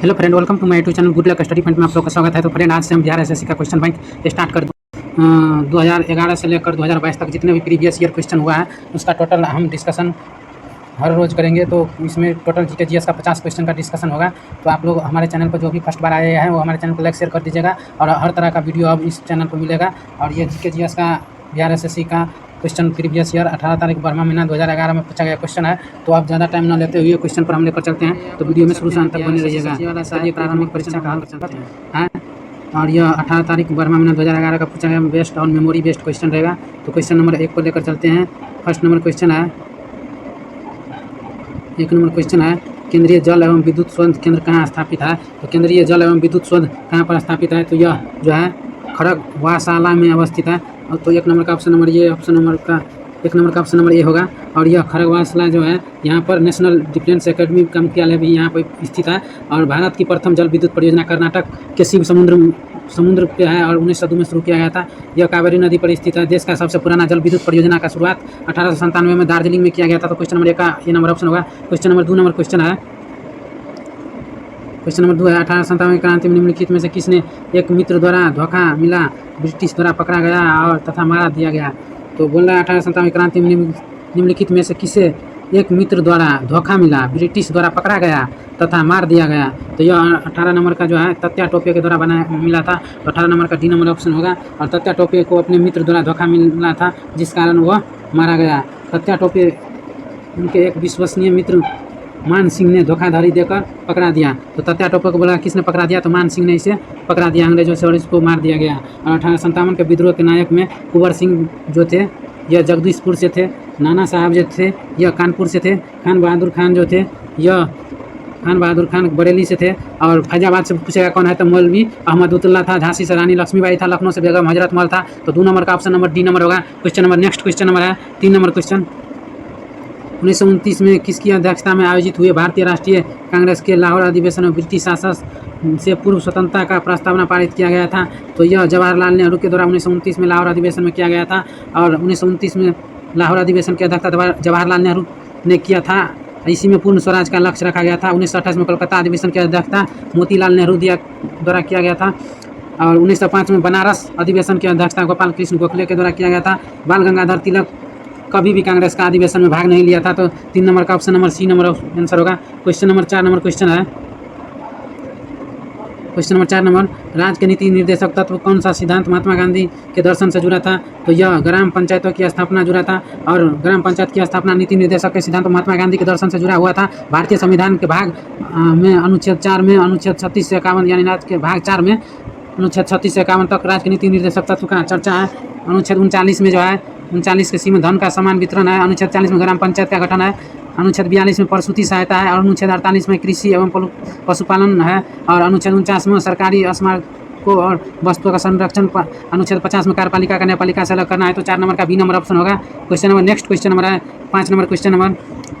Hello friend, welcome to my YouTube channel good luck study point में आप लोग का स्वागत है। तो फ्रेंड, आज से हम बिहार एसएससी का क्वेश्चन बैंक स्टार्ट कर 2011 से लेकर 2022 तक जितने भी प्रीवियस ईयर क्वेश्चन हुआ है उसका टोटल हम डिस्कशन हर रोज़ करेंगे। तो इसमें टोटल जीके जीएस का 50 क्वेश्चन का डिस्कशन होगा। तो आप लोग हमारे चैनल पर जो भी फर्स्ट बार आए हैं वो हमारे चैनल को लाइक शेयर कर दीजिएगा और हर तरह का वीडियो अब इस चैनल पर मिलेगा। और ये जीके जीएस का बिहार एसएससी का क्वेश्चन प्रीवियस ईयर 18 तारीख 12वां महीना 2011 में पूछा गया क्वेश्चन है। तो आप ज़्यादा टाइम न लेते हुए क्वेश्चन पर हम लेकर चलते हैं। तो वीडियो में शुरू से अंत तक बने रहिएगा। ये प्रारंभिक परीक्षा का हल कर चलते हैं। और यह 18 तारीख 12वां महीना 2011 का पूछा गया बेस्ट और मेमोरी बेस्ड क्वेश्चन रहेगा। तो क्वेश्चन नंबर 1 को लेकर चलते हैं। फर्स्ट नंबर क्वेश्चन है, 1 नंबर क्वेश्चन है, केंद्रीय जल एवं विद्युत शोध केंद्र कहाँ स्थापित है? तो केंद्रीय जल एवं विद्युत शोध कहाँ पर स्थापित है? तो यह जो है खड़गवासला में अवस्थित है। तो 1 नंबर का ऑप्शन नंबर ये, 1 नंबर का ऑप्शन नंबर ए होगा। और यह खड़गवासला जो है यहाँ पर नेशनल डिफेंस एकेडमी का मुख्यालय भी यहाँ पर स्थित है। और भारत की प्रथम जल विद्युत परियोजना कर्नाटक के शिव समुद्र पे है और 1902 में शुरू किया गया था। यह कावेरी नदी पर स्थित है। देश का सबसे पुराना जल विद्युत परियोजना का शुरुआत 1897 में दार्जिलिंग में किया गया था। तो क्वेश्चन नंबर 1 का ये नंबर ऑप्शन होगा। क्वेश्चन नंबर 2 क्वेश्चन है, 1897 क्रांति में निम्नलिखित में से किसने एक मित्र द्वारा धोखा मिला ब्रिटिश द्वारा पकड़ा गया और तथा मार दिया गया? तो बोल रहा है 1897 क्रांति में निम्नलिखित में से किसे एक मित्र द्वारा धोखा मिला ब्रिटिश द्वारा पकड़ा गया तथा मार दिया गया? तो यह 18 नंबर का जो है तत्या टोपे के द्वारा मिला था। तो 18 नंबर का डी नंबर ऑप्शन होगा। और तत्या टोपे को अपने मित्र द्वारा धोखा मिला था जिस कारण वह मारा गया। तत्या टोपे उनके एक विश्वसनीय मित्र मान सिंह ने धोखाधड़ी देकर पकड़ा दिया। तो तत्या टोपे को बोला किसने पकड़ा दिया? तो मान सिंह ने इसे पकड़ा दिया अंग्रेजों से और इसको मार दिया गया। और 1857 के विद्रोह के नायक में कुंवर सिंह जो थे यह जगदीशपुर से थे। नाना साहब जो थे यह कानपुर से थे। खान बहादुर खान जो थे यह खान बहादुर खान बरेली से थे। और फैजाबाद से पूछेगा कौन है? तो मौलवी अहमदुल्ला था। झांसी से रानी लक्ष्मीबाई था। लखनऊ से बेगम हजरत महल था। तो 2 नंबर का ऑप्शन नंबर डी नंबर होगा। Question number next question number है 3 नंबर क्वेश्चन, 1929 में किसकी अध्यक्षता में आयोजित हुए भारतीय राष्ट्रीय कांग्रेस के लाहौर अधिवेशन में ब्रिटिश शासन से पूर्व स्वतंत्रता का प्रस्तावना पारित किया गया था? तो यह जवाहरलाल नेहरू के द्वारा 1929 में लाहौर अधिवेशन में किया गया था। और 1929 में लाहौर अधिवेशन की अध्यक्षता जवाहरलाल नेहरू ने किया था। इसी में पूर्ण स्वराज का लक्ष्य रखा गया था। 1928 में कोलकाता अधिवेशन की अध्यक्षता मोतीलाल नेहरू द्वारा किया गया था। और 1905 में बनारस अधिवेशन की अध्यक्षता गोपाल कृष्ण गोखले के द्वारा किया गया था। बाल गंगाधर तिलक कभी भी कांग्रेस का अधिवेशन में भाग नहीं लिया था। तो 3 नंबर का option number C number answer होगा। क्वेश्चन नंबर 4 नंबर क्वेश्चन है, क्वेश्चन नंबर 4 नंबर, राज्य के नीति निर्देशक तत्व कौन सा सिद्धांत महात्मा गांधी के दर्शन से जुड़ा था? तो यह ग्राम पंचायतों की स्थापना जुड़ा था। और ग्राम पंचायत की स्थापना नीति निर्देशक के सिद्धांत महात्मा गांधी के दर्शन से जुड़ा हुआ था। भारतीय संविधान के भाग में अनुच्छेद 4 में अनुच्छेद 36 से 51 यानी राज्य के भाग 4 में अनुच्छेद 36 से 51 तक राज्य के नीति निर्देशक तत्व का चर्चा है। अनुच्छेद 39 में जो है 39 के सीमा धन का समान वितरण है। अनुच्छेद 40 में ग्राम पंचायत का गठन है। अनुच्छेद 42 में प्रसूति सहायता है। और अनुच्छेद 48 में कृषि एवं पशुपालन है। और अनुच्छेद 49 में सरकारी स्मारकों और वस्तुओं का संरक्षण। अनुच्छेद 50 में कार्यपालिका का न्यायपालिका से अलग करना है। तो 4 नंबर का बी नंबर ऑप्शन होगा। Question number next question number है 5 नंबर क्वेश्चन नंबर,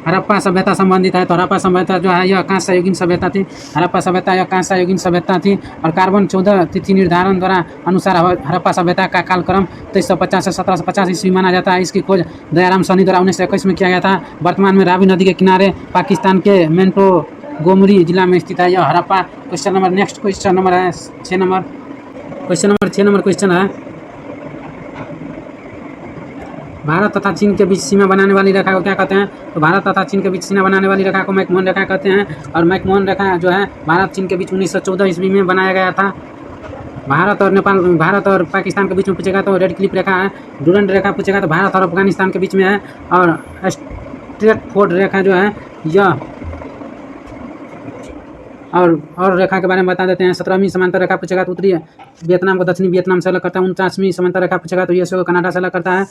हड़प्पा सभ्यता संबंधित है। तो हड़प्पा सभ्यता जो है यह कांस्य युगीन सभ्यता थी। हड़प्पा सभ्यता यह कांस्य युगीन सभ्यता थी। और कार्बन 14 तिथि निर्धारण द्वारा अनुसार हड़प्पा सभ्यता का कालक्रम 2350 से 1750 ईस्वी माना जाता है। इसकी खोज दयाराम सैनी द्वारा 1921 में किया गया था। वर्तमान में रावी नदी के किनारे पाकिस्तान के मेंटोगोमरी जिला में स्थित है यह Harappa. Question number next question number है 6 number, question number 6 number question है, भारत तथा चीन के बीच सीमा बनाने वाली रेखा को क्या कहते हैं? तो भारत तथा चीन के बीच सीमा बनाने वाली रेखा को मैकमोहन रेखा कहते हैं। और मैकमोहन रेखा जो है भारत चीन के बीच 1914 ईस्वी में बनाया गया था। भारत और पाकिस्तान के बीच में पूछेगा तो रेड क्लिफ रेखा है। डूरंड रेखा पूछेगा तो भारत और अफगानिस्तान के बीच में है। और स्ट्रेटफोर्ड रेखा जो है यह और रेखा के बारे में बता देते हैं। 17वीं समांतर रेखा पूछेगा तो उत्तरी वियतनाम को दक्षिणी वियतनाम से अलग करता है। 49वीं समांतर रेखा पूछेगा तो यूएसए को कनाडा से अलग करता है।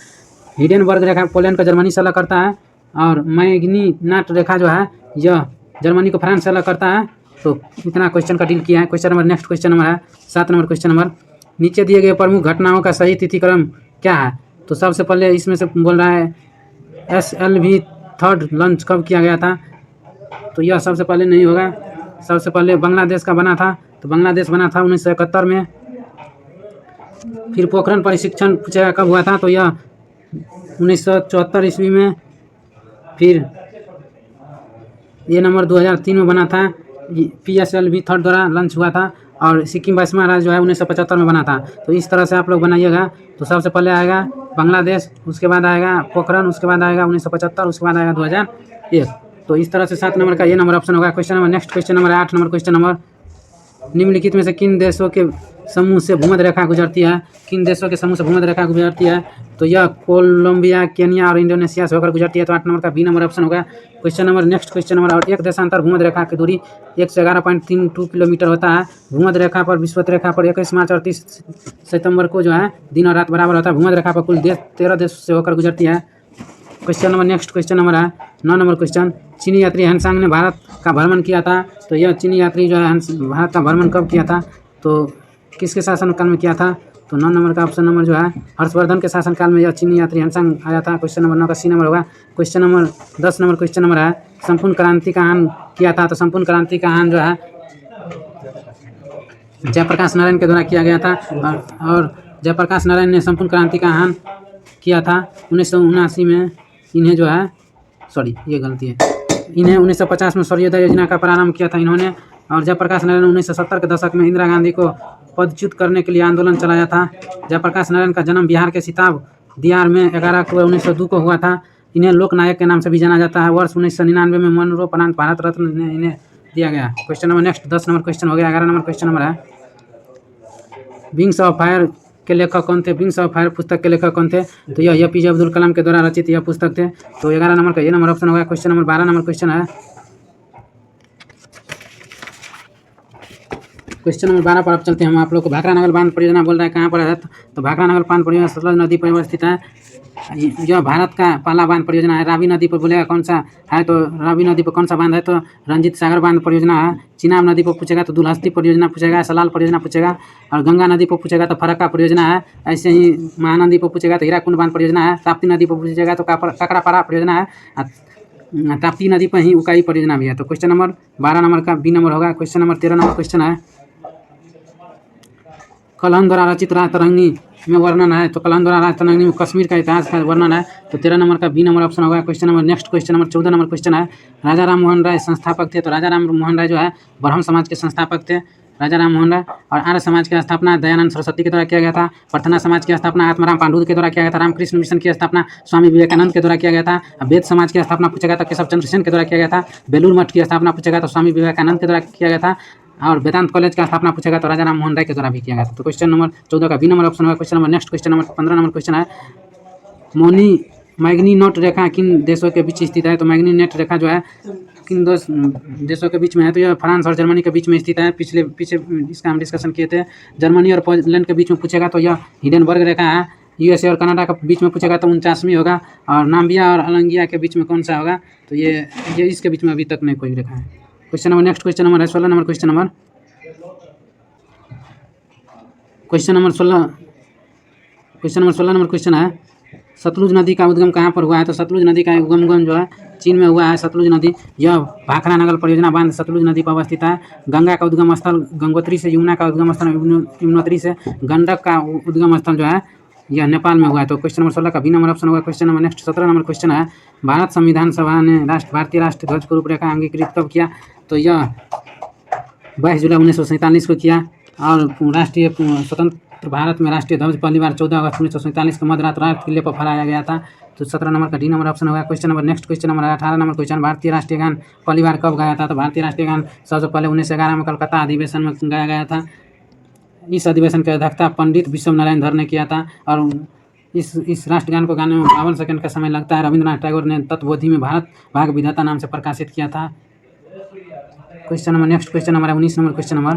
हिडेनबर्ग रेखा पोलैंड को जर्मनी से अलग करता है। और मैग्नीनाट रेखा जो है यह जर्मनी को फ्रांस से अलग करता है। तो इतना क्वेश्चन का डील किया है। Question number next question number है 7 नंबर क्वेश्चन नंबर, नीचे दिए गए प्रमुख घटनाओं का सही तिथिक्रम क्या है? तो सबसे पहले इसमें से बोल रहा है SLV थर्ड लॉन्च कब किया गया था? तो यह सबसे पहले नहीं होगा। सबसे पहले बांग्लादेश का बना था। तो बांग्लादेश बना था 1971 में। फिर पोखरण प्रशिक्षण पूछेगा कब हुआ था? तो यह 1974 ईस्वी में। फिर ये नंबर 2003 में बना था। PSLV थर्ड द्वारा लॉन्च हुआ था और सिक्किम 22वां राज्य जो है 1975 में बना था। तो इस तरह से आप लोग बनाइएगा। तो सबसे पहले आएगा बांग्लादेश, उसके बाद आएगा पोखरन, उसके बाद आएगा 1975, उसके बाद आएगा 2001। तो इस तरह से 7 नंबर का ये नंबर ऑप्शन होगा। Question number next question number 8 number question number, निम्नलिखित में से किन देशों के समूह से भूमध्य रेखा गुजरती है? किन देशों के समूह से भूमध्य रेखा गुजरती है? तो यह कोलंबिया, केनिया और इंडोनेशिया से होकर गुजरती है। तो 8 नंबर का बी नंबर ऑप्शन होगा। Question number next question number, और एक देशांतर भूमध्य रेखा की दूरी 1 से 11.32 किलोमीटर होता है। भूमध्य रेखा पर विषुवत रेखा पर 21 मार्च और 30 सितंबर को जो है दिन और रात बराबर होता है। भूमध्य रेखा पर कुल 13 देश से होकर गुजरती है। Question number next question number है 9 नंबर क्वेश्चन, चीनी यात्री ह्वेनसांग ने भारत का भ्रमण किया था। तो यह चीनी यात्री जो है भारत का भ्रमण कब किया था? तो किसके शासनकाल में किया था? तो 9 नंबर का ऑप्शन नंबर जो है हर्षवर्धन के शासनकाल में यह चीनी यात्री ह्वेनसांग आया था। क्वेश्चन नंबर 9 का सी नंबर होगा। Question number 10 number question number है, संपूर्ण क्रांति का आह्वान किया था। तो संपूर्ण क्रांति का आह्वान जो है जयप्रकाश नारायण के द्वारा किया गया था। और जयप्रकाश नारायण ने संपूर्ण क्रांति का आह्वान किया था 1979 में। इन्हें जो है ये गलती है, इन्हें 1950 में सूर्योदय योजना का प्रारंभ किया था इन्होंने। और जयप्रकाश नारायण 1970 के दशक में इंदिरा गांधी को पदच्युत करने के लिए आंदोलन चलाया था। जयप्रकाश नारायण का जन्म बिहार के सिताब दियार में 11 अक्टूबर 1902 को हुआ था। इन्हें लोक नायक के नाम से भी जाना जाता है। वर्ष 1999 में मरणोपरांत भारत रत्न इन्हें दिया गया। Question number next 10 number question हो गया। 11 नंबर क्वेश्चन नंबर है, विंग्स ऑफ फायर के लेखक कौन थे? विंग्स ऑफ फायर पुस्तक के लेखक कौन थे? तो यह APJ अब्दुल कलाम के द्वारा रचित यह पुस्तक थे। तो 11 नंबर का ये नंबर ऑप्शन होगा। क्वेश्चन नंबर 12 नंबर क्वेश्चन है, क्वेश्चन नंबर 12 पर आप चलते हैं। हम आप लोग को भाखरा नगर बांध परियोजना बोल रहा है, कहाँ पर है? तो भाखरा नगर बांध परियोजना सतलज नदी पर अवस्थित है। यह भारत का पहला बांध परियोजना है। रावी नदी पर बोलेगा कौन सा है? तो रावी नदी पर कौन सा बांध है? तो रंजीत सागर बांध परियोजना है। चिनाब नदी पर पूछेगा तो दुलहस्ती परियोजना पूछेगा, सलाल परियोजना पूछेगा। और गंगा नदी पर पूछेगा तो फरक्का परियोजना है। ऐसे ही महानदी पर पूछेगा तो हीराकुंड बांध परियोजना है। ताप्ती नदी पर पूछेगा तो काकरापारा परियोजना है। ताप्ती नदी पर ही उकाई परियोजना भी है। तो क्वेश्चन नंबर 12 नंबर का बी नंबर होगा। क्वेश्चन नंबर 13 नंबर क्वेश्चन है, कलहन द्वारा रचित राज तरंगी में वर्णन है। तो कलहन द्वारा राज तरंगी में कश्मीर का इतिहास का वर्णन है। तो 13 नंबर का बी नंबर ऑप्शन होगा। Question number next question number 14 number question है, राजा राम मोहन राय संस्थापक थे। तो राजा राम मोहन राय जो है ब्रह्म समाज के संस्थापक थे, राजा राम मोहन राय। और आर्य समाज की स्थापना दयानंद सरस्वती के द्वारा किया गया था। प्रार्थना समाज की स्थापना आत्माराम पांडु के द्वारा किया गया था। रामकृष्ण मिशन की स्थापना स्वामी विवेकानंद के द्वारा किया गया था। वेद समाज की स्थापना पूछा गया था केशव चंद्र सेन के द्वारा किया गया था। बेलूर मठ की स्थापना पूछा गया तो स्वामी विवेकानंद के द्वारा किया गया था। और वेदांत कॉलेज का स्थापना पूछेगा तो राजा राम मोहन राय के द्वारा भी किया गया था। तो क्वेश्चन नंबर 14 का बी नंबर ऑप्शन होगा। Question number next question number 15 number question है, मैग्नीनोट रेखा किन देशों के बीच स्थित है? तो मैग्नीनोट रेखा जो है किन देशों के बीच में है? तो यह फ्रांस और जर्मनी के बीच में स्थित है। पीछे इसका हम डिस्कशन किए थे। जर्मनी और पोलैंड के बीच में पूछेगा तो यह हिडेनबर्ग रेखा है। USA और कनाडा के बीच में पूछेगा तो 49वीं होगा। और नाम्बिया और अलंगिया के बीच में कौन सा होगा? तो ये इसके बीच में अभी तक नहीं कोई रेखा है। Question number next question number है 16 number question number, question number 16 number question है, सतलुज नदी का उद्गम कहाँ पर हुआ है? तो सतलुज नदी का उद्गम जो है चीन में हुआ है। सतलुज नदी यह भाखरा नगर परियोजना बांध सतलुज नदी पर अवस्थित है। गंगा का उद्गम स्थल गंगोत्री से, यमुना का उद्गम स्थल यमुनोत्री से, गंडक का उद्गम स्थल जो है यह नेपाल में हुआ है। तो क्वेश्चन नंबर 16 का बी नंबर ऑप्शन होगा। Question number next 17 number question है, भारत संविधान सभा ने भारतीय राष्ट्रीय ध्वज को रूपरेखा अंगीकृत कब किया? तो यह 22 जुलाई 1947 को किया। और राष्ट्रीय स्वतंत्र भारत में राष्ट्रीय ध्वज पहली बार 14 अगस्त 1947 को मध्यरात लाल किले पर फहराया गया था। तो 17 नंबर का डी नंबर ऑप्शन होगा। Question number next question number 18 number question, भारतीय राष्ट्रीय गान पहली बार कब गाया था? तो भारतीय राष्ट्रीय गान सबसे पहले 1911 में कलकत्ता अधिवेशन में गाया गया था। इस अधिवेशन की अध्यक्षता पंडित विश्व नारायण धर ने किया था। और इस राष्ट्रगान को गाने में 52 सेकंड का समय लगता है। रविंद्रनाथ टैगोर ने तत्वबोधि में भारत भाग विधाता नाम से प्रकाशित किया था। Question number next question number 19 number question number,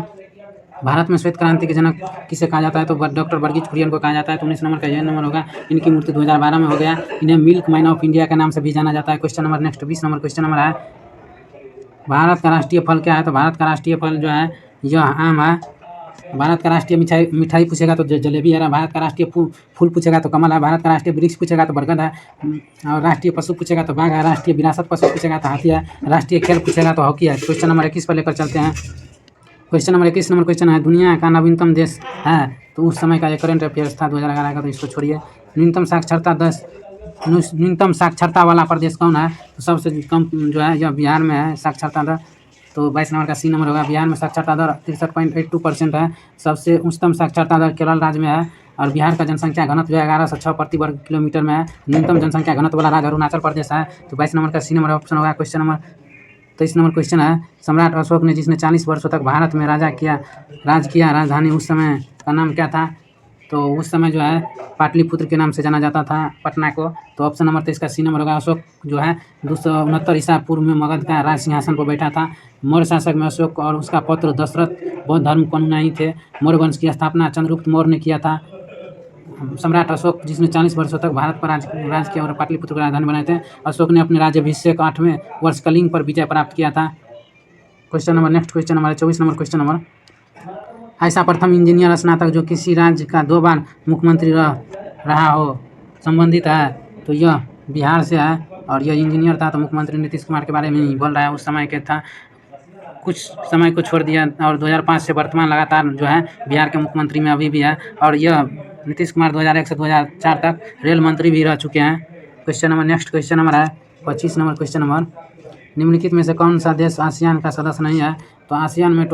Bharat में श्वेत क्रांति के जनक किसे कहा जाता है? तो डॉक्टर वर्गीज कुरियन को कहा जाता है। तो 19 नंबर का यह नंबर होगा। इनकी मृत्यु 2012 में हो गया। इन्हें मिल्क मैन ऑफ इंडिया के नाम से भी जाना जाता है। Question number next 20 number question number है, भारत का राष्ट्रीय फल क्या है? तो भारत का राष्ट्रीय फल जो है यह आम है। भारत का राष्ट्रीय मिठाई पूछेगा तो जलेबी है। भारत का राष्ट्रीय फूल पूछेगा तो कमल है। भारत का राष्ट्रीय वृक्ष पूछेगा तो बरगद है। और राष्ट्रीय पशु पूछेगा तो बाघ है। राष्ट्रीय विरासत पशु पूछेगा तो हाथी है। राष्ट्रीय खेल पूछेगा तो हॉकी है। क्वेश्चन नंबर 21 पर लेकर चलते हैं। क्वेश्चन नंबर 21 नंबर क्वेश्चन है, दुनिया का नवीनतम देश है? तो उस समय का ये करंट अफेयर्स था 2011 का, तो इसको छोड़िए। न्यूनतम साक्षरता वाला प्रदेश कौन है? तो सबसे कम जो है यह बिहार में है साक्षरता दर। तो 22 नंबर का सी नंबर होगा। बिहार में साक्षरता दर 63.82% है। सबसे उच्चतम साक्षरता दर केरल राज्य में है। और बिहार का जनसंख्या घनत्व जो है 1106 प्रति वर्ग किलोमीटर में है। न्यूनतम जनसंख्या घनत्व वाला राज्य अरुणाचल प्रदेश है। तो 22 नंबर का सी नंबर ऑप्शन होगा। क्वेश्चन नंबर 23 नंबर क्वेश्चन है, सम्राट अशोक ने जिसने 40 वर्षों तक भारत में राज किया, राजधानी उस समय का नाम क्या था? तो उस समय जो है पाटलिपुत्र के नाम से जाना जाता था पटना को। तो ऑप्शन नंबर 23 का सी नंबर होगा। अशोक जो है 269 ईसा पूर्व में मगध का राज सिंहासन पर बैठा था। मौर्य शासक में अशोक और उसका पुत्र दशरथ बौद्ध धर्म को अनुयायी थे। मौर्य वंश की स्थापना चंद्रगुप्त मौर्य ने किया था। सम्राट अशोक जिसने 40 वर्षों तक भारत पर राज किया और पाटलिपुत्र को राजधानी बनाए थे। अशोक ने अपने राज्याभिषेक 8वें वर्ष कलिंग पर विजय प्राप्त किया था। क्वेश्चन नंबर नेक्स्ट क्वेश्चन हमारे 24 नंबर क्वेश्चन नंबर, ऐसा प्रथम इंजीनियर स्नातक जो किसी राज्य का 2 बार मुख्यमंत्री रहा हो संबंधित है। तो यह बिहार से है और यह इंजीनियर था। तो मुख्यमंत्री नीतीश कुमार के बारे में ही बोल रहा है, उस समय के था। कुछ समय को छोड़ दिया और 2005 से वर्तमान लगातार जो है बिहार के मुख्यमंत्री में अभी भी है। और यह नीतीश कुमार 2001 से 2004 तक रेल मंत्री भी रह चुके हैं। क्वेश्चन नंबर नेक्स्ट क्वेश्चन नंबर है 25 नंबर क्वेश्चन नंबर, निम्नलिखित में से कौन सा देश आसियान का सदस्य नहीं है? तो आसियान में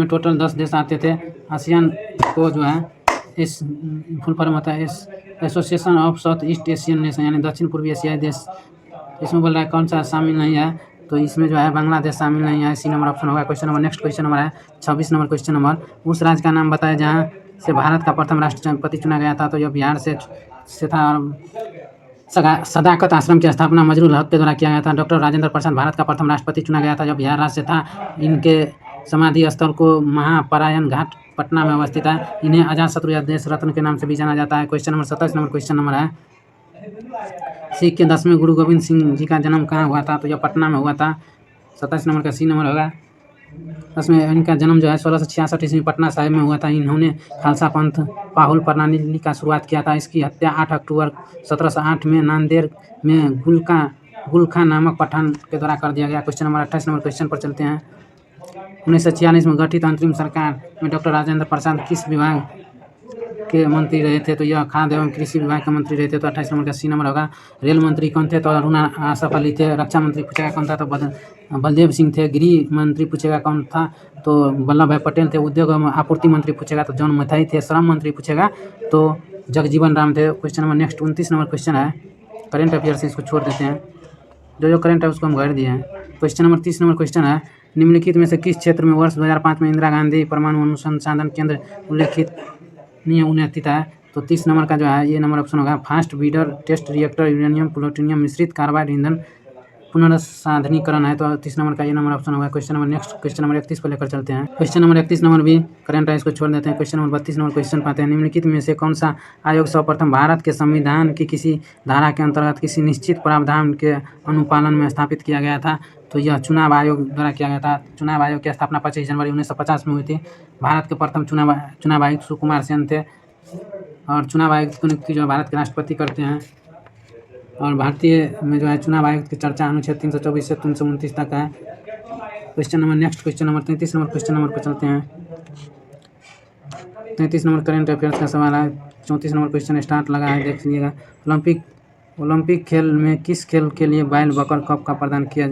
टोटल 10 देश आते थे। आसियान को जो है इस फुल फॉर्म होता है association of south east Asian nation, यानी दक्षिण पूर्वी एशियाई देश। इसमें बोल रहा है कौन सा शामिल नहीं है? तो इसमें जो है बांग्लादेश शामिल नहीं है। सी नंबर ऑप्शन होगा। Question number next question number है 26 नंबर क्वेश्चन नंबर, उस राज्य का नाम बताया जहाँ से भारत का प्रथम राष्ट्रपति चुना गया था। तो यह बिहार से था। और सदाकत आश्रम की स्थापना मजरूल हक के द्वारा किया गया था। डॉक्टर राजेंद्र प्रसाद भारत का प्रथम राष्ट्रपति चुना गया था जब बिहार राज्य से था। इनके समाधि स्थल को महापरायण घाट पटना में अवस्थित है। इन्हें अजातशत्रु या देश रत्न के नाम से भी जाना जाता है। Question number 27 number question number है, सिख के 10वें गुरु गोविंद सिंह जी का जन्म कहाँ हुआ था? तो यह पटना में हुआ था। 27 नंबर का सी नंबर होगा। उसमें इनका जन्म जो है 1666 ईस्वी पटना साहिब में हुआ था। इन्होंने खालसा पंथ पाहुल प्रणाली का शुरुआत किया था। इसकी हत्या 8 अक्टूबर 1708 में नांदेड़ में गुलखा नामक पठान के द्वारा कर दिया गया। क्वेश्चन नंबर 28 नंबर क्वेश्चन पर चलते हैं। 1946 में गठित अंतरिम सरकार में डॉक्टर राजेंद्र प्रसाद किस विभाग के मंत्री रहे थे? तो यह खाद्य एवं कृषि विभाग के मंत्री रहे थे। तो 28 नंबर का सी नंबर होगा। रेल मंत्री कौन थे? तो अरुणा आसफ अली थे। रक्षा मंत्री पूछेगा कौन था? तो बलदेव सिंह थे। गृह मंत्री पूछेगा कौन था? तो वल्लभ भाई पटेल थे। उद्योग एवं आपूर्ति मंत्री पूछेगा तो जॉन मथाई थे। श्रम मंत्री पूछेगा तो जगजीवन राम थे। Question number next 29 number question है, करेंट अफेयर से इसको छोड़ देते हैं, जो करेंट है उसको हम घर दिए हैं। क्वेश्चन नंबर 30 नंबर क्वेश्चन है, निम्नलिखित में से किस क्षेत्र में वर्ष 2005 में इंदिरा गांधी परमाणु अनुसंधान केंद्र उल्लेखित उन्नति है? तो 30 नंबर का जो है ये नंबर ऑप्शन होगा। Fast breeder test reactor uranium plutonium मिश्रित कार्बाइड ईंधन पुनर्साधनीकरण है। तो 30 नंबर का ये नंबर ऑप्शन होगा। Question number next question number 31 को लेकर चलते हैं। क्वेश्चन नंबर 31 नंबर भी करंट है, इसको छोड़ देते हैं। क्वेश्चन नंबर 32 नंबर क्वेश्चन पाते हैं, निम्नलिखित में से कौन सा आयोग सर्वप्रथम भारत के संविधान की किसी धारा के अंतर्गत किसी निश्चित प्रावधान के अनुपालन में स्थापित किया गया था? तो यह चुनाव आयोग द्वारा किया गया था। चुनाव आयोग की स्थापना 25 जनवरी 1950 में हुई थी। भारत के प्रथम चुनाव आयुक्त सुकुमार सेन थे। और चुनाव आयुक्त की नियुक्ति जो भारत के राष्ट्रपति करते हैं। और भारतीय में जो है चुनाव आयुक्त की चर्चा अनुच्छेद 324 से 329 तक है। Question number next question number 33 number question number पर चलते हैं। 33 नंबर करंट अफेयर्स का सवाल है। 34 नंबर क्वेश्चन स्टार्ट लगा है, देख लीजिएगा। ओलंपिक खेल में किस खेल के लिए बैल बकर कप का प्रदान किया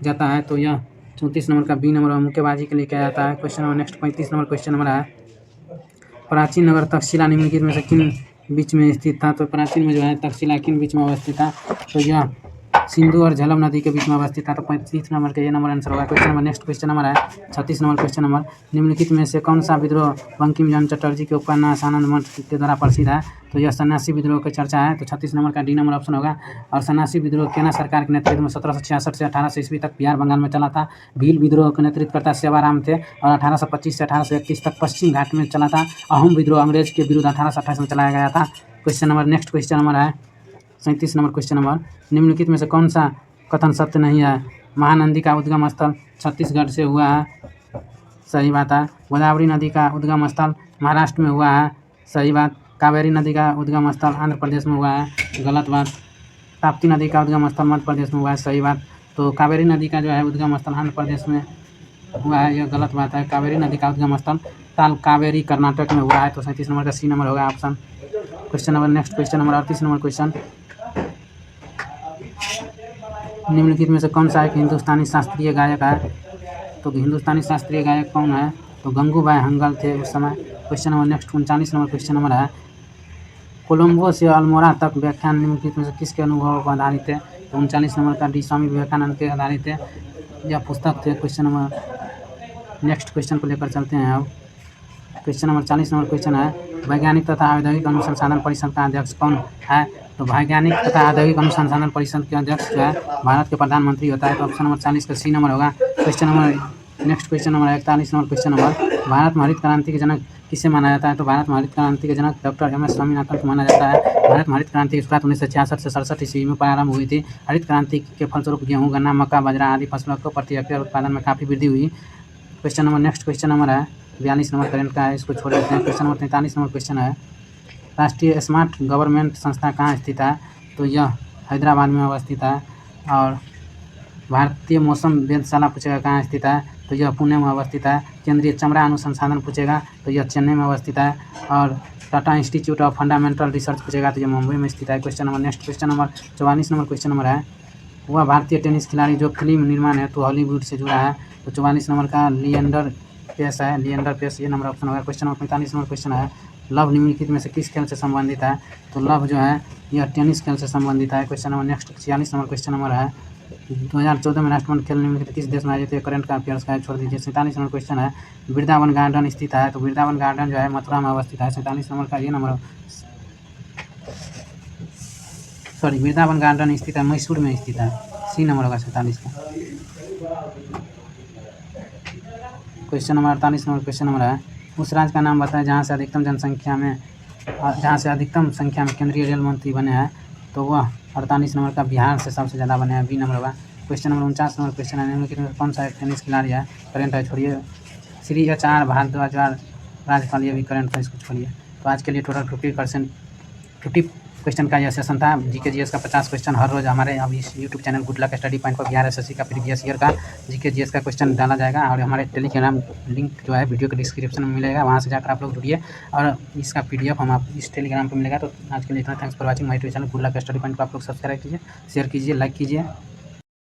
जाता है? तो यह 34 नंबर का बी नंबर मुक्केबाजी के लिए किया जाता है। Question number next 35 number question number है, प्राचीन नगर तक्षशिला निम्नलिखित में से किन बीच में स्थित था? तो प्राचीन में जो है तक्षशिला किन बीच में अवस्थित था? तो यह सिंधु और झेलम नदी के बीच में अवस्थित था। तो 35 नंबर का ये नंबर आंसर होगा। Question number next question number है 36 नंबर क्वेश्चन नंबर, निम्नलिखित में से कौन सा विद्रोह बंकिम चंद्र चटर्जी के उपन्यास आनंद मठ के द्वारा प्रसिद्ध है? तो यह सन्यासी विद्रोह की चर्चा है। तो 36 नंबर का डी नंबर ऑप्शन होगा। और सन्यासी विद्रोह केना सरकार के नेतृत्व में 1766 से 1800 ईस्वी तक बिहार बंगाल में चला था। भील विद्रोह का नेतृत्व करता सेवाराम थे और 1825 से 1831 तक पश्चिम घाट में चला था। अहोम विद्रोह अंग्रेज के विरुद्ध 1828 में चलाया गया था। Question number next question number है 37 नंबर क्वेश्चन नंबर, निम्नलिखित में से कौन सा कथन सत्य नहीं है? महानंदी का उद्गम स्थल छत्तीसगढ़ से हुआ है, सही बात है। गोदावरी नदी का उद्गम स्थल महाराष्ट्र में हुआ है, सही बात। कावेरी नदी का उद्गम स्थल आंध्र प्रदेश में हुआ है, गलत बात। ताप्ती नदी का उद्गम स्थल मध्य प्रदेश में हुआ है, सही बात। तो कावेरी नदी का जो है उद्गम स्थल आंध्र प्रदेश में हुआ है, यह गलत बात है। कावेरी नदी का उद्गम स्थल ताल कावेरी कर्नाटक में हुआ है। तो 37 नंबर का सी नंबर होगा option. Question number next question number 38 number question, निम्नलिखित में से कौन सा एक हिंदुस्तानी शास्त्रीय गायक है? तो हिंदुस्तानी शास्त्रीय गायक कौन है? तो गंगूबाई हंगल थे उस समय। Question number next 39 number question number है, कोलंबो से अल्मोड़ा तक व्याख्यान निम्नलिखित में से किसके अनुभव पर आधारित है? तो 39 नंबर का डी स्वामी विवेकानंद के आधारित है यह पुस्तक थे। क्वेश्चन नंबर नेक्स्ट क्वेश्चन को लेकर चलते हैं अब। क्वेश्चन नंबर 40 नंबर क्वेश्चन है, वैज्ञानिक तथा औद्योगिक अनुसंधान परिषद का अध्यक्ष कौन है? तो वैज्ञानिक तथा औद्योगिक अनुसंधान परिषद के अध्यक्ष जो है भारत के प्रधानमंत्री होता है। तो ऑप्शन नंबर 40 का सी नंबर होगा। Question number next question number 41 number question number, Bharat में हरित क्रांति के जनक किसे माना जाता है? तो भारत में हरित क्रांति के जनक डॉक्टर एम एस स्वामीनाथन को माना जाता है। भारत में हरित क्रांति की शुरुआत 1966 से 67 ईस्वी में प्रारंभ हुई थी। हरित क्रांति के फलस्वरूप गेहूँ, गन्ना, मक्का, बाजरा आदि फसलों को प्रति हेक्टेयर उत्पादन में काफ़ी वृद्धि हुई। Question number next question number है 42 नंबर करंट का है, इसको छोड़ देते हैं। क्वेश्चन नंबर 43 नंबर क्वेश्चन है, राष्ट्रीय स्मार्ट गवर्नमेंट संस्था कहाँ स्थित है? तो यह हैदराबाद में अवस्थित है। और भारतीय मौसम वेधशाला पूछेगा कहाँ स्थित है? तो यह पुणे में अवस्थित है। केंद्रीय चमड़ा अनुसंधान पूछेगा तो यह चेन्नई में अवस्थित है। और Tata institute of fundamental research पूछेगा तो यह मुंबई में स्थित है। Question number next question number 44 number question number है, वह भारतीय टेनिस खिलाड़ी जो फिल्म निर्माण है तो हॉलीवुड से जुड़ा है। तो 44 नंबर का लिएंडर पेस है, लिएंडर पेस ये नंबर ऑप्शन होगा। क्वेश्चन नंबर 45 नंबर क्वेश्चन है, लव निम्नलिखित में से किस खेल से संबंधित है? तो लव जो है यह टेनिस खेल से संबंधित है। Question number next 46 number question number है, 2014 में राष्ट्रमंडल खेल निम्नलिखित किस देश में आयोजित है? करंट का अफेयर्स का छोड़ दीजिए। 47 नंबर क्वेश्चन है, वृंदावन गार्डन स्थित है। तो वृंदावन गार्डन जो है मथुरा में अवस्थित है। 47 नंबर का ये नंबर वृंदावन गार्डन स्थित है मैसूर में स्थित है, सी नंबर होगा 47 का। Question number 48 number question number है, उस राज्य का नाम बताएं जहाँ से अधिकतम संख्या में केंद्रीय रेल मंत्री बने हैं। तो वह 48 नंबर का बिहार से सबसे ज़्यादा बने हैं, बी नंबर होगा। क्वेश्चन नंबर 49 नंबर क्वेश्चन है, निम्नलिखित में कौन सा एक टेनिस खिलाड़ी है? करंट है, छोड़िए। श्री HR भारद्वाज राजपाल, ये भी करंट है, इसको छोड़िए। तो आज के लिए टोटल 50 क्वेश्चन का यह सेशन था। जीके जीएस का 50 क्वेश्चन हर रोज़ हमारे अब इस YouTube channel good luck study point पर बिहार SSC का प्रीवियस ईयर का जीके जीएस का क्वेश्चन डाला जाएगा। और हमारे टेलीग्राम लिंक जो है वीडियो के डिस्क्रिप्शन में मिलेगा, वहाँ से जाकर आप लोग जुड़िए और इसका PDF हम आप इस टेलीग्राम पर मिलेगा। तो आज के लिए इतना, thanks for watching my YouTube channel good luck study point को आप लोग सब्सक्राइब कीजिए, शेयर कीजिए, लाइक कीजिए।